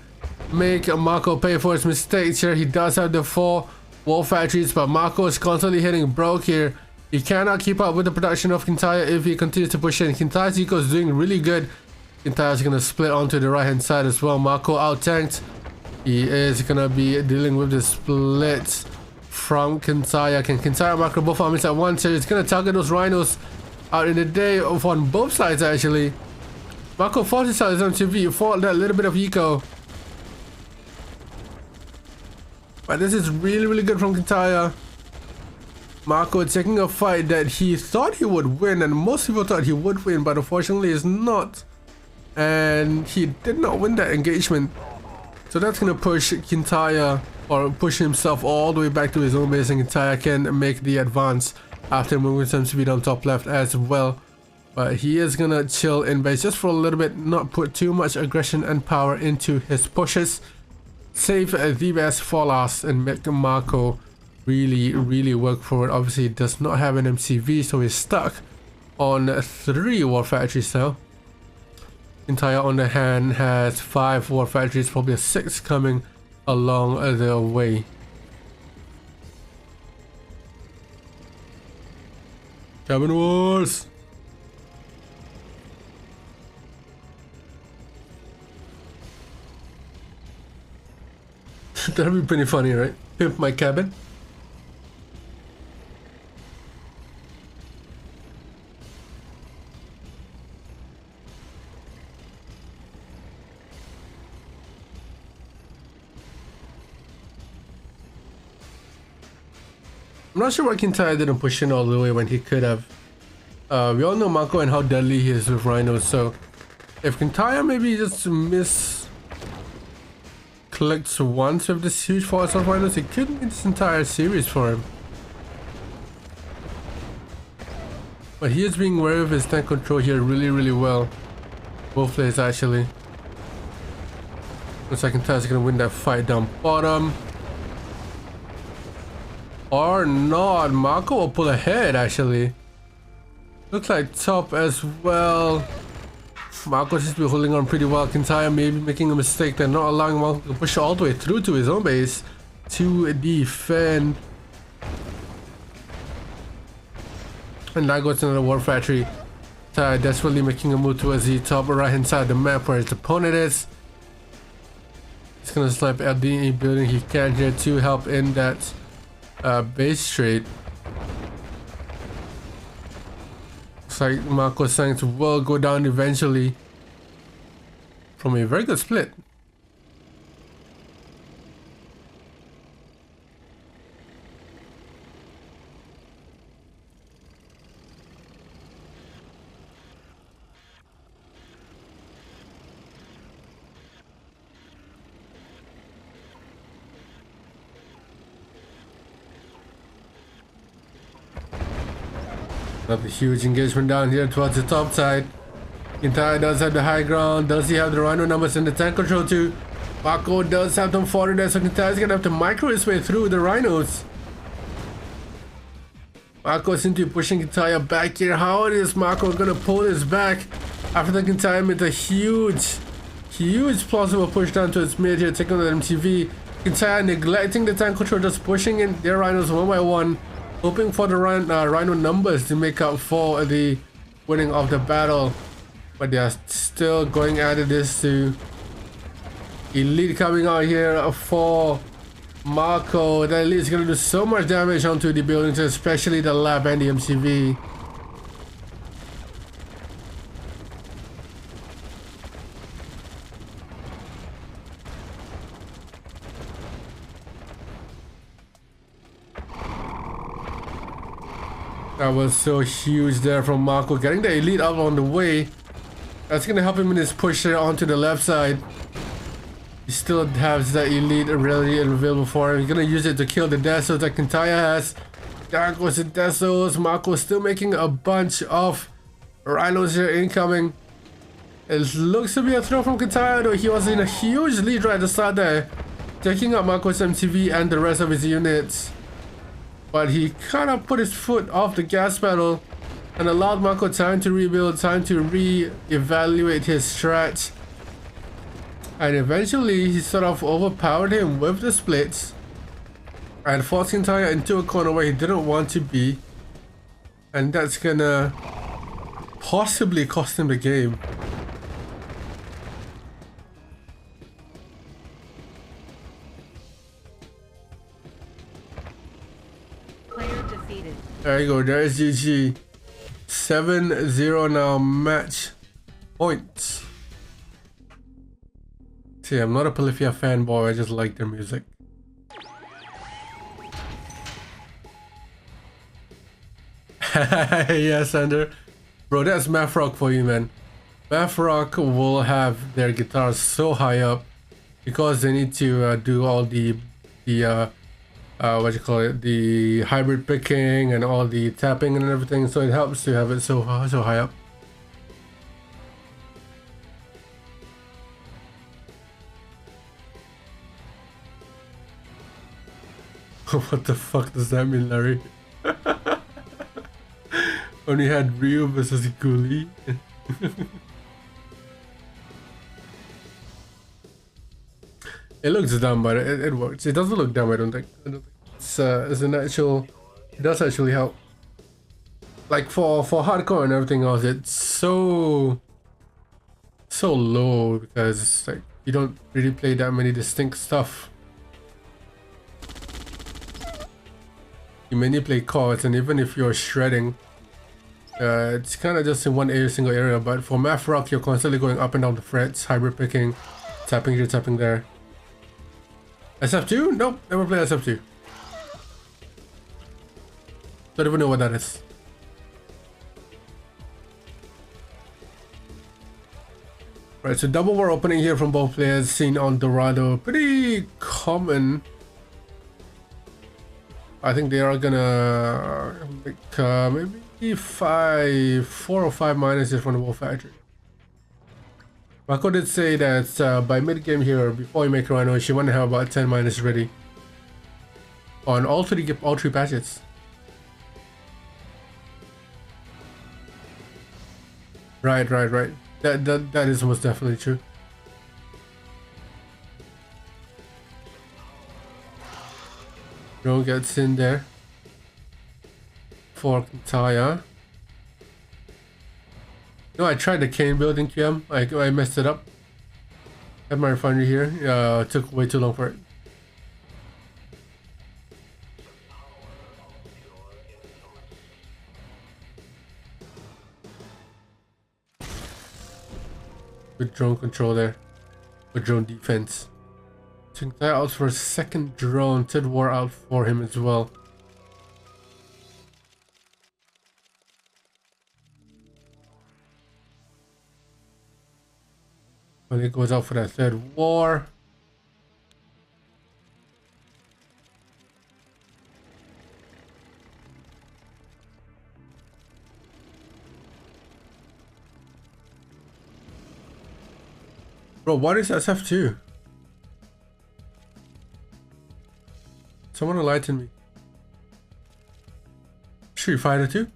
make Marko pay for his mistakes here. He does have the 4 war factories, but Marko is constantly hitting broke here. He cannot keep up with the production of Kyntaja if he continues to push in. Kyntaja's eco is doing really good. Kyntaja's gonna split onto the right hand side as well. Marko out tanked. He is gonna be dealing with the splits from Kyntaja. Can Kyntaja and Marko both armies at once here? He's gonna target those rhinos out in the day on both sides actually. Marko forces out his MTV for that little bit of eco. But this is really good from Kyntaja. Marko taking a fight that he thought he would win, and most people thought he would win, but unfortunately is not. And he did not win that engagement. So that's gonna push Kyntaja, or push himself all the way back to his own base, and Kyntaja can make the advance after moving some speed on top left as well. But he is gonna chill in base just for a little bit, not put too much aggression and power into his pushes. Save the best for last and make Marko really work for it. Obviously he does not have an MCV, so he's stuck on 3 war factories now. Kyntaja on the hand has 5 war factories, probably a 6 coming along the way. Cabin wars. That'd be pretty funny, right? Pimp my cabin. I'm not sure why Kyntaja didn't push in all the way when he could have. We all know Marko and how deadly he is with rhinos, so if Kyntaja maybe just collects once with this huge force of rhinos, it could be this entire series for him. But he is being wary of his tank control here really well. Both players actually. Looks like Kyntaja's gonna win that fight down bottom. Or not. Marko will pull ahead actually. Looks like top as well. Marko seems to be holding on pretty well. Kyntaja maybe making a mistake. They're not allowing Marko to push all the way through to his own base to defend. And that goes another war factory. Kyntaja desperately making a move towards the top right hand side of the map where his opponent is. He's gonna snipe at the building he can here to help in that base trade. Looks like Marko's tanks will go down eventually from a very good split. Another huge engagement down here towards the top side. Kyntaja does have the high ground. Does he have the rhino numbers in the tank control too? Marko does have them forward there, so Kyntaja's gonna have to micro his way through the rhinos. Marko seems to be pushing Kyntaja back here. How is Marko gonna pull this back after the Kyntaja made a huge plausible push down to its mid here, taking on the MTV. Kyntaja neglecting the tank control, just pushing in their rhinos one by one, hoping for the rhino numbers to make up for the winning of the battle. But they are still going at it. This to Elite coming out here for Marko. That Elite is going to do so much damage onto the buildings, especially the lab and the MCV. That was so huge there from Marko, getting the Elite up on the way. That's gonna help him in his push there onto the left side. He still has that Elite ready and available for him. He's gonna use it to kill the Desos that Kyntaja has. There goes the Desos. Marko still making a bunch of rhinos here incoming. It looks to be a throw from Kyntaja, though he was in a huge lead right at the start there, taking out Marko's MTV and the rest of his units. But he kind of put his foot off the gas pedal and allowed Marko time to rebuild, time to re-evaluate his strats. And eventually he sort of overpowered him with the splits and forced Kyntaja into a corner where he didn't want to be. And that's gonna possibly cost him the game. Player defeated. There you go, there's GG. 7-0 now, match points. See, I'm not a Polyphia fanboy, I just like their music. Yeah, Sander. Bro, that's math rock for you, man. Math rock will have their guitars so high up because they need to do all the what you call it, the hybrid picking and all the tapping and everything, so it helps to have it so high up. What the fuck does that mean, Larry? Only had Ryu versus Ghoulie. It looks dumb, but it works. It doesn't look dumb, I don't think. It's an actual... It does actually help. Like for hardcore and everything else, it's so low because it's like you don't really play that many distinct stuff. You mainly play chords, and even if you're shredding, it's kind of just in one single area. But for math rock, you're constantly going up and down the frets, hybrid picking, tapping here, tapping there. SF2? Nope, never played SF2. Don't even know what that is. Right, so double war opening here from both players seen on Dorado. Pretty common. I think they are gonna make maybe 4 or 5 minuses from the Wolf Factory. Marko did say that by mid-game here, before you make Rhino, she want to have about 10 minus ready on all three patches. Right. That is most definitely true. Drone gets in there for Kyntaja. No, I tried the cane build in QM. I messed it up. Have my refinery here. It took way too long for it. Good drone control there. Good drone defense. Kyntaja out for a second drone. Third war out for him as well. When he goes out for that third war. Bro, what is SF2? Someone enlighten me. Street Fighter 2?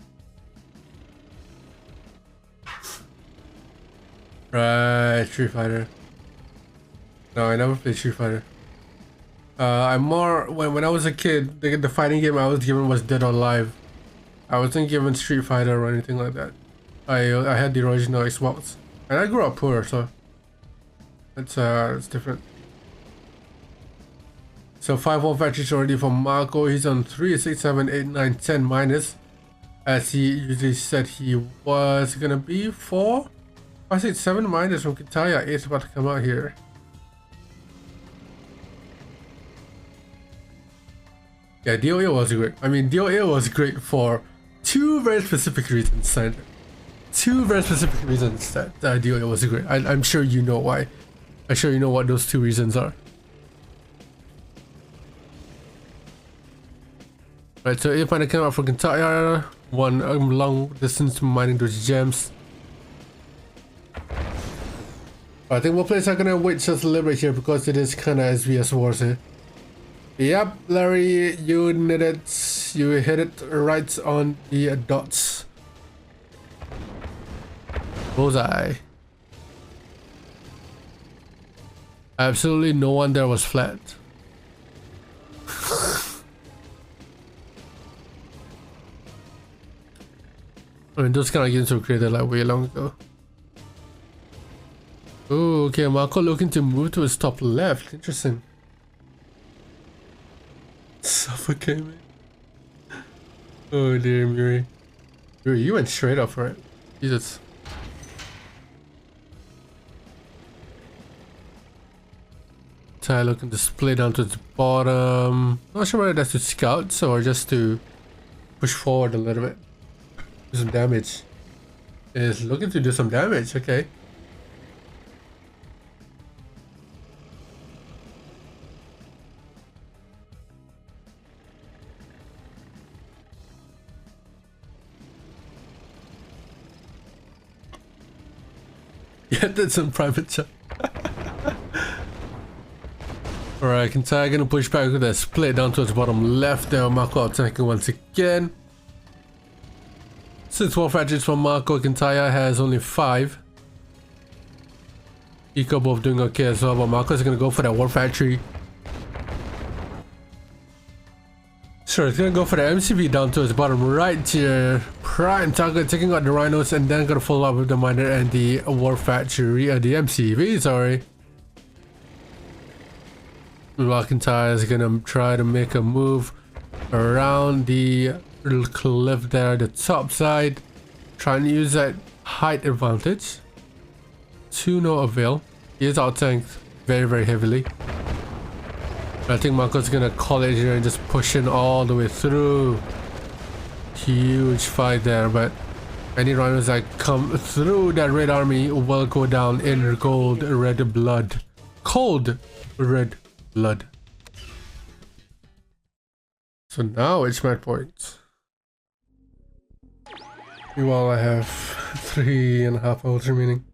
Right, Street Fighter. No, I never played Street Fighter. I'm more when I was a kid, the fighting game I was given was Dead or Alive. I wasn't given Street Fighter or anything like that. I had the original Xbox, and I grew up poor, so it's different. So 5 Wolf Factories already for Marko. He's on 3, 6, 7, 8, 9, 10 minus, as he usually said he was gonna be 4. I said 7 minus from Kyntaja. 8's about to come out here. Yeah, DOA was great. I mean, DOA was great for 2 very specific reasons, Sander. 2 very specific reasons that DOA was great. I'm sure you know why. I'm sure you know what those 2 reasons are. Right, so if I came out from Kyntaja, 1 long distance mining those gems. I think both players are gonna wait just a little bit here because it is kind of SVS wars here. Yep, Larry, you did it. You hit it right on the dots. Bullseye. Absolutely no one there was flat. I mean, those kind of games were created like way long ago. Oh, okay, Marko looking to move to his top left. Interesting. Suffocate me. Oh dear, Muri. Muri, you went straight up for it. Jesus. Ty looking to split down to the bottom. Not sure whether that's to scouts or just to push forward a little bit. Do some damage. Is looking to do some damage, okay. Yeah, did some private chat. Alright, Kyntaja gonna push back with that split down towards the bottom left there. Marko attacking once again. 6 war factories from Marko. Kyntaja has only 5. Eco both doing okay as well, but Marko's gonna go for that war factory. Sure, it's gonna go for the MCV down towards the bottom right here. Prime target taking out the rhinos and then gonna follow up with the miner and the war factory, the MCV, sorry. Kyntaja is gonna try to make a move around the little cliff there, the top side, trying to use that height advantage to no avail. He is out-tanked very, very heavily. I think Marko's gonna call it here and just push in all the way through. Huge fight there, but any rhinos that come through that red army will go down in cold red blood. Cold red blood. So now it's match points. Meanwhile, I have 3.5 hours remaining.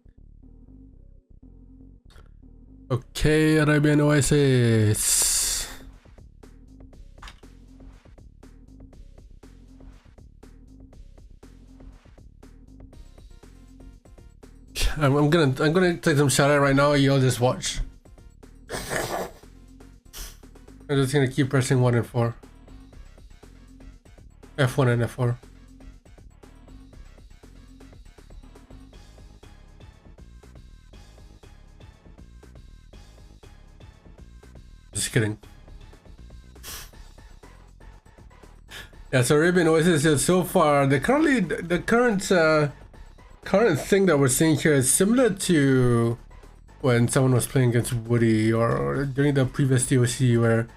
Okay, Arabian Oasis. I'm gonna take some shout out right now. You'll just watch. I'm just gonna keep pressing 1 and 4. F1 and F4. Just kidding. Yeah, so Arabian Oasis is so far the current thing that we're seeing here is similar to when someone was playing against Woody or during the previous DOC, where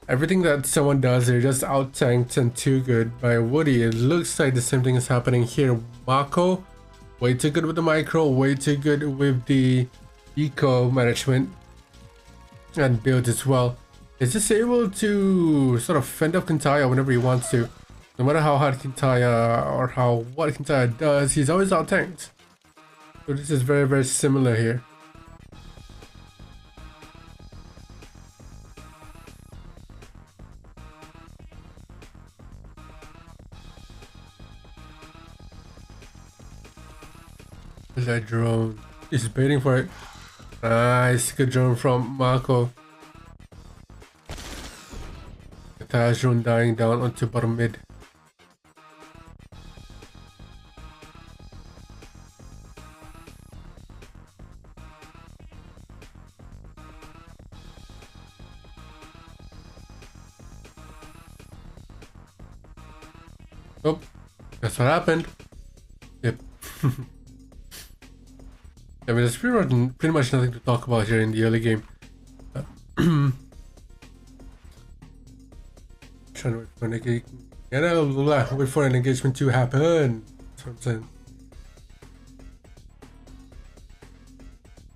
everything that someone does, they're just out-tanked and too good by Woody. It looks like the same thing is happening here. Marko, way too good with the micro, way too good with the eco management and build as well. Is just able to sort of fend off Kyntaja whenever he wants to. No matter how hard Kyntaja or what Kyntaja does, he's always out-tanked. So this is very, very similar here. That drone. He's baiting for it. Nice, good drone from Marko. Kyntaja's drone dying down onto bottom mid. Oh, that's what happened. Yep. I mean, there's pretty much nothing to talk about here in the early game. Trying to wait for an engagement. Wait for an engagement to happen. That's what I'm saying.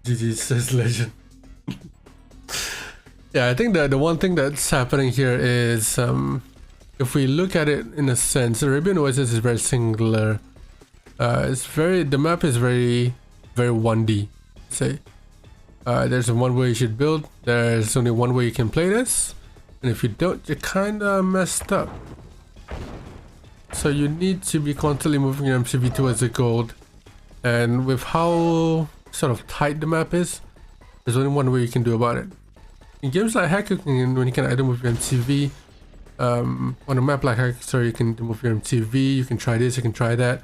GG says legend. Yeah, I think that the one thing that's happening here is, if we look at it in a sense, Arabian Oasis is very singular. The map is very 1D, say. There's one way you should build. There's only one way you can play this. And if you don't, you're kinda messed up. So you need to be constantly moving your MCV towards the gold. And with how sort of tight the map is, there's only one way you can do about it. In games like Hack, when you can either move your MCV, on a map like Hack, sorry, you can move your MCV, you can try this, you can try that.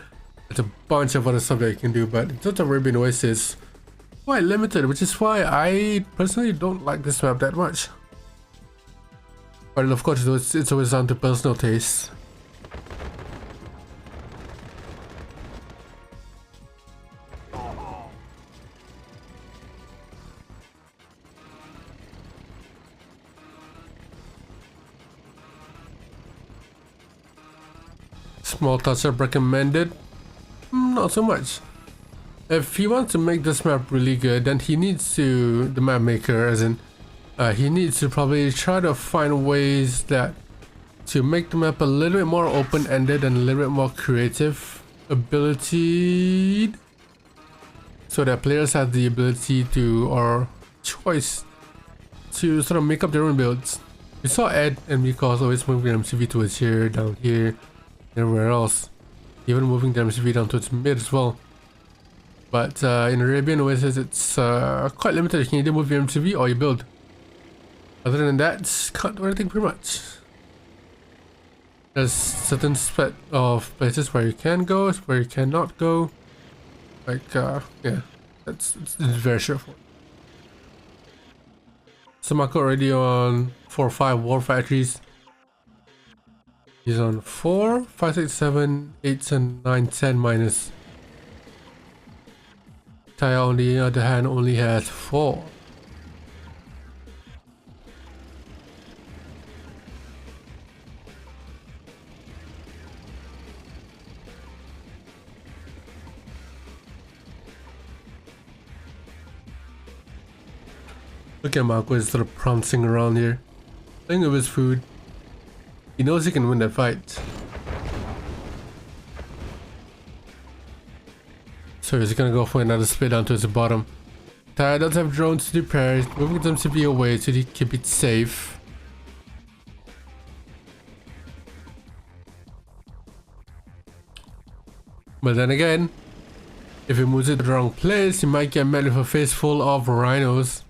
There's a bunch of other stuff that you can do, but in terms of Arabian Oasis, quite limited, which is why I personally don't like this map that much. But of course, it's always down to personal taste. Small touch-up recommended? Not so much. If he wants to make this map really good, then he needs to, the map maker as in, he needs to probably try to find ways that to make the map a little bit more open-ended and a little bit more creative ability, so that players have the ability to, or choice, to sort of make up their own builds. We saw Ed and Miko's always moving MCV towards here, down here, everywhere else, even moving the MCV down towards mid as well. But in Arabian Oasis, it's quite limited. You can either move your MCV or you build. Other than that, can't do anything pretty much. There's certain set of places where you can go, where you cannot go. Like, yeah, it's very straightforward. So Marko already on 4 or 5 war factories. He's on 4, 5, 6, 7, 8, and 9, 10 minus. Kyntaja on the other hand only has 4. Look at Marko is sort of prancing around here, playing with his food. He knows he can win that fight. So he's gonna go for another split down towards the bottom. Kyntaja does have drones to repair, moving them to be away so he keep it safe. But then again, if he moves it to the wrong place, he might get met with a face full of rhinos.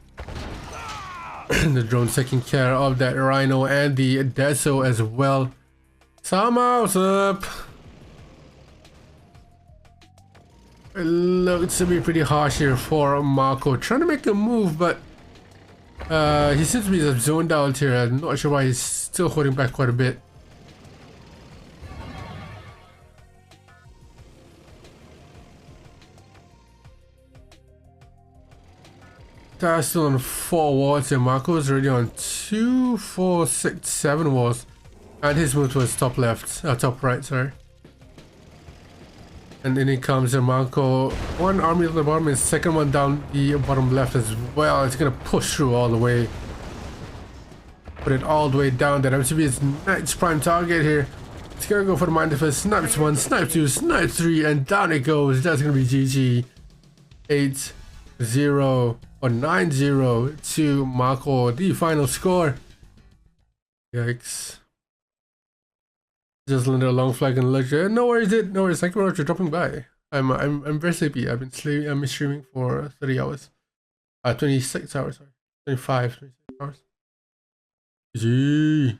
The drone's taking care of that rhino and the Deso as well. Summer's up. It looks to be pretty harsh here for Marko. Trying to make a move, but he seems to be zoned out here. I'm not sure why he's still holding back quite a bit. That's still on 4 walls and Marko is already on 2, 4, 6, 7 walls. And his move was top left, top right, sorry. And then he comes and Marko, one army on the bottom and second one down the bottom left as well. It's gonna push through all the way. Put it all the way down. That MCB is next prime target here. It's gonna go for the mind first. Snipes 1, snipe 2, snipe 3, and down it goes. That's gonna be GG. 8-0 or 9-0 to Marko, the final score. Yikes. Just landed a long flag and lecture. No worries, no worries. Thank you very much for dropping by. I'm very sleepy. I've been streaming for 30 hours. 26 hours, sorry. 25, 26 hours. GG.